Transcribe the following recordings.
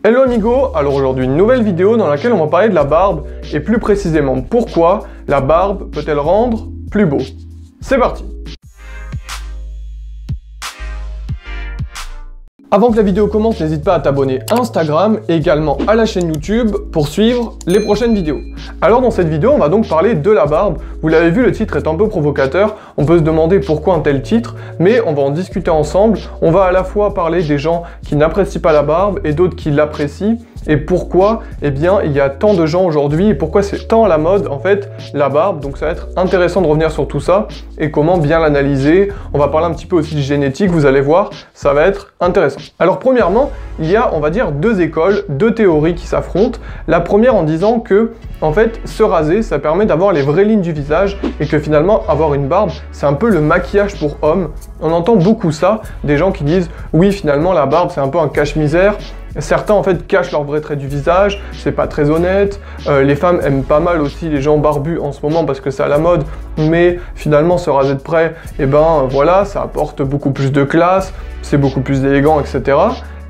Hello amigo, alors aujourd'hui une nouvelle vidéo dans laquelle on va parler de la barbe et plus précisément pourquoi la barbe peut-elle rendre plus beau. C'est parti! Avant que la vidéo commence, n'hésite pas à t'abonner à Instagram et également à la chaîne YouTube pour suivre les prochaines vidéos. Alors dans cette vidéo, on va donc parler de la barbe. Vous l'avez vu, le titre est un peu provocateur. On peut se demander pourquoi un tel titre, mais on va en discuter ensemble. On va à la fois parler des gens qui n'apprécient pas la barbe et d'autres qui l'apprécient. Et pourquoi, eh bien, il y a tant de gens aujourd'hui et pourquoi c'est tant à la mode, en fait, la barbe. Donc ça va être intéressant de revenir sur tout ça et comment bien l'analyser. On va parler un petit peu aussi de génétique, vous allez voir, ça va être intéressant. Alors premièrement, il y a, on va dire, deux écoles, deux théories qui s'affrontent. La première en disant que, en fait, se raser, ça permet d'avoir les vraies lignes du visage et que finalement, avoir une barbe, c'est un peu le maquillage pour hommes. On entend beaucoup ça, des gens qui disent, oui, finalement, la barbe, c'est un peu un cache-misère. Certains en fait cachent leurs vrais traits du visage, c'est pas très honnête. Les femmes aiment pas mal aussi les gens barbus en ce moment parce que c'est à la mode, mais finalement se raser de près, et ben voilà, ça apporte beaucoup plus de classe, c'est beaucoup plus élégant, etc.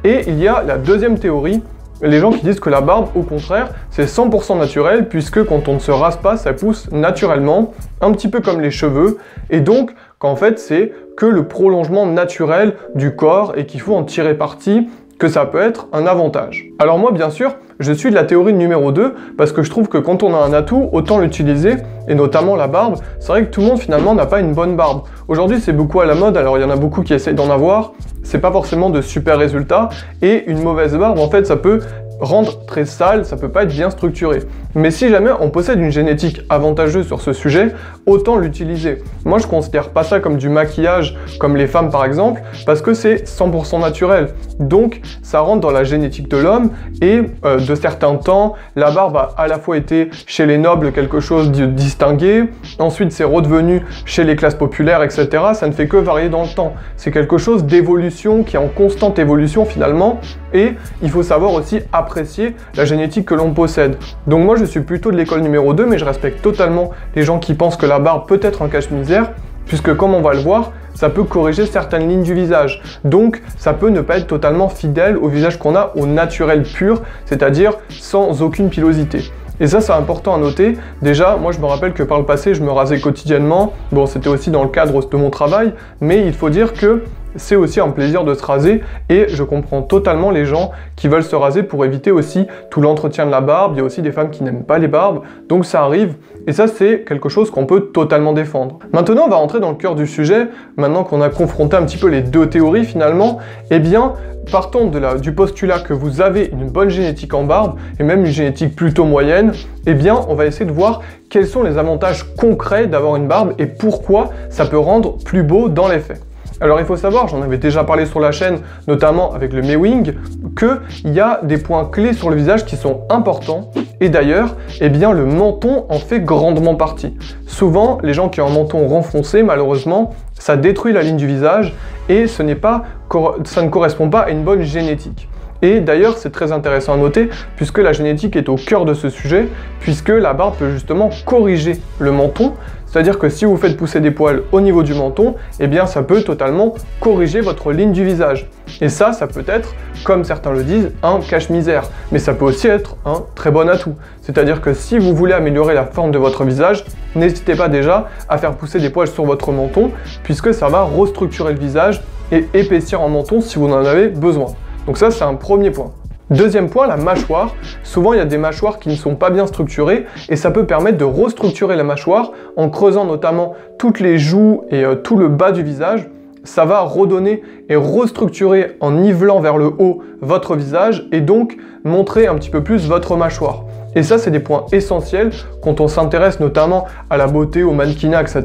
Et il y a la deuxième théorie, les gens qui disent que la barbe, au contraire, c'est 100% naturel puisque quand on ne se rase pas, ça pousse naturellement, un petit peu comme les cheveux, et donc qu'en fait c'est que le prolongement naturel du corps et qu'il faut en tirer parti, que ça peut être un avantage. Alors moi, bien sûr, je suis de la théorie numéro 2, parce que je trouve que quand on a un atout, autant l'utiliser, et notamment la barbe. C'est vrai que tout le monde, finalement, n'a pas une bonne barbe. Aujourd'hui, c'est beaucoup à la mode, alors il y en a beaucoup qui essayent d'en avoir, c'est pas forcément de super résultats, et une mauvaise barbe, en fait, ça peut rendre très sale, ça peut pas être bien structuré. Mais si jamais on possède une génétique avantageuse sur ce sujet, autant l'utiliser. Moi, je considère pas ça comme du maquillage, comme les femmes par exemple, parce que c'est 100% naturel. Donc, ça rentre dans la génétique de l'homme, et de certains temps, la barbe a à la fois été chez les nobles quelque chose de distingué, ensuite c'est redevenu chez les classes populaires, etc. Ça ne fait que varier dans le temps. C'est quelque chose d'évolution, qui est en constante évolution finalement, et il faut savoir aussi apprécier la génétique que l'on possède. Donc moi je suis plutôt de l'école numéro 2, mais je respecte totalement les gens qui pensent que la barbe peut être un cache-misère, puisque comme on va le voir, ça peut corriger certaines lignes du visage. Donc ça peut ne pas être totalement fidèle au visage qu'on a au naturel pur, c'est-à-dire sans aucune pilosité. Et ça, c'est important à noter. Déjà, moi, je me rappelle que par le passé, je me rasais quotidiennement. Bon, c'était aussi dans le cadre de mon travail, mais il faut dire que c'est aussi un plaisir de se raser et je comprends totalement les gens qui veulent se raser pour éviter aussi tout l'entretien de la barbe. Il y a aussi des femmes qui n'aiment pas les barbes, donc ça arrive et ça c'est quelque chose qu'on peut totalement défendre. Maintenant on va rentrer dans le cœur du sujet, maintenant qu'on a confronté un petit peu les deux théories finalement, eh bien partons du postulat que vous avez une bonne génétique en barbe et même une génétique plutôt moyenne, eh bien on va essayer de voir quels sont les avantages concrets d'avoir une barbe et pourquoi ça peut rendre plus beau dans les faits. Alors il faut savoir, j'en avais déjà parlé sur la chaîne, notamment avec le mewing, qu'il y a des points clés sur le visage qui sont importants. Et d'ailleurs, eh bien le menton en fait grandement partie. Souvent, les gens qui ont un menton renfoncé, malheureusement, ça détruit la ligne du visage et ça ne correspond pas à une bonne génétique. Et d'ailleurs, c'est très intéressant à noter, puisque la génétique est au cœur de ce sujet, puisque la barbe peut justement corriger le menton, c'est-à-dire que si vous faites pousser des poils au niveau du menton, eh bien ça peut totalement corriger votre ligne du visage. Et ça peut être, comme certains le disent, un cache-misère, mais ça peut aussi être un très bon atout. C'est-à-dire que si vous voulez améliorer la forme de votre visage, n'hésitez pas déjà à faire pousser des poils sur votre menton, puisque ça va restructurer le visage et épaissir en menton si vous en avez besoin. Donc ça, c'est un premier point. Deuxième point, la mâchoire. Souvent, il y a des mâchoires qui ne sont pas bien structurées et ça peut permettre de restructurer la mâchoire en creusant notamment toutes les joues et tout le bas du visage. Ça va redonner et restructurer en nivelant vers le haut votre visage et donc montrer un petit peu plus votre mâchoire. Et ça, c'est des points essentiels quand on s'intéresse notamment à la beauté, au mannequinat, etc.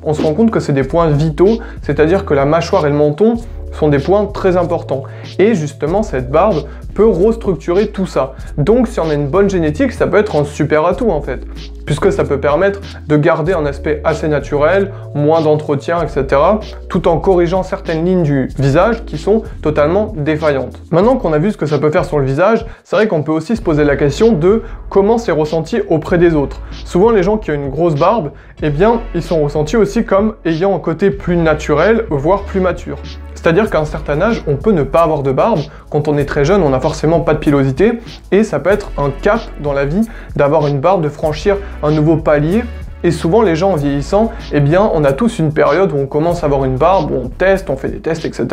On se rend compte que c'est des points vitaux, c'est-à-dire que la mâchoire et le menton sont des points très importants. Et justement, cette barbe peut restructurer tout ça. Donc, si on a une bonne génétique, ça peut être un super atout en fait, puisque ça peut permettre de garder un aspect assez naturel, moins d'entretien, etc., tout en corrigeant certaines lignes du visage qui sont totalement défaillantes. Maintenant qu'on a vu ce que ça peut faire sur le visage, c'est vrai qu'on peut aussi se poser la question de comment c'est ressenti auprès des autres. Souvent, les gens qui ont une grosse barbe, eh bien, ils sont ressentis aussi comme ayant un côté plus naturel, voire plus mature. C'est-à-dire qu'à un certain âge, on peut ne pas avoir de barbe. Quand on est très jeune, on n'a forcément pas de pilosité, et ça peut être un cap dans la vie d'avoir une barbe, de franchir un nouveau palier. Et souvent, les gens en vieillissant, eh bien, on a tous une période où on commence à avoir une barbe, où on teste, on fait des tests, etc.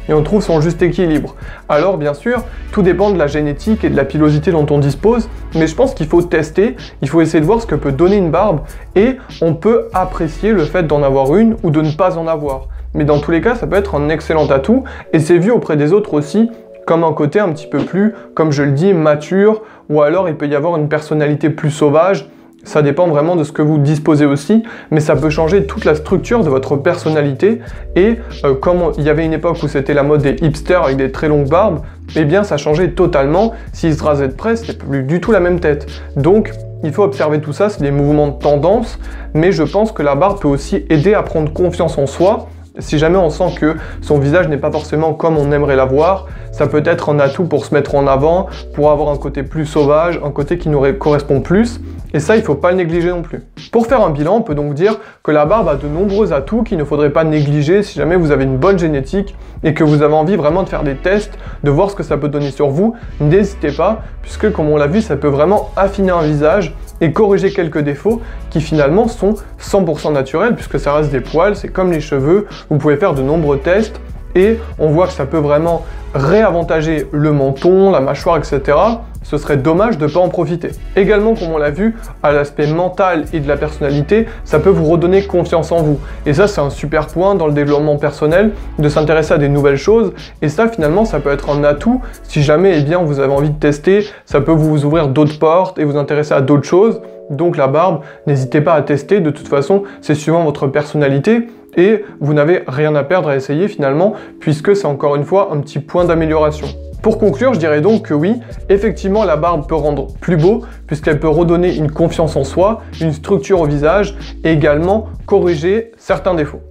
Et on trouve son juste équilibre. Alors, bien sûr, tout dépend de la génétique et de la pilosité dont on dispose, mais je pense qu'il faut tester, il faut essayer de voir ce que peut donner une barbe, et on peut apprécier le fait d'en avoir une ou de ne pas en avoir. Mais dans tous les cas, ça peut être un excellent atout, et c'est vu auprès des autres aussi, comme un côté un petit peu plus, comme je le dis, mature, ou alors il peut y avoir une personnalité plus sauvage. Ça dépend vraiment de ce que vous disposez aussi, mais ça peut changer toute la structure de votre personnalité. Et comme il y avait une époque où c'était la mode des hipsters avec des très longues barbes, eh bien ça changeait totalement. S'ils se rasaient de près, c'était plus du tout la même tête. Donc il faut observer tout ça, c'est des mouvements de tendance, mais je pense que la barbe peut aussi aider à prendre confiance en soi. Si jamais on sent que son visage n'est pas forcément comme on aimerait l'avoir, ça peut être un atout pour se mettre en avant, pour avoir un côté plus sauvage, un côté qui nous correspond plus. Et ça, il ne faut pas le négliger non plus. Pour faire un bilan, on peut donc dire que la barbe a de nombreux atouts qu'il ne faudrait pas négliger si jamais vous avez une bonne génétique et que vous avez envie vraiment de faire des tests, de voir ce que ça peut donner sur vous. N'hésitez pas, puisque comme on l'a vu, ça peut vraiment affiner un visage et corriger quelques défauts qui finalement sont 100% naturels, puisque ça reste des poils, c'est comme les cheveux. Vous pouvez faire de nombreux tests et on voit que ça peut vraiment réavantager le menton, la mâchoire, etc. Ce serait dommage de ne pas en profiter. Également, comme on l'a vu, à l'aspect mental et de la personnalité, ça peut vous redonner confiance en vous. Et ça, c'est un super point dans le développement personnel, de s'intéresser à des nouvelles choses. Et ça, finalement, ça peut être un atout. Si jamais, eh bien, vous avez envie de tester, ça peut vous ouvrir d'autres portes et vous intéresser à d'autres choses. Donc la barbe, n'hésitez pas à tester. De toute façon, c'est suivant votre personnalité. Et vous n'avez rien à perdre à essayer finalement, puisque c'est encore une fois un petit point d'amélioration. Pour conclure, je dirais donc que oui, effectivement la barbe peut rendre plus beau, puisqu'elle peut redonner une confiance en soi, une structure au visage, et également corriger certains défauts.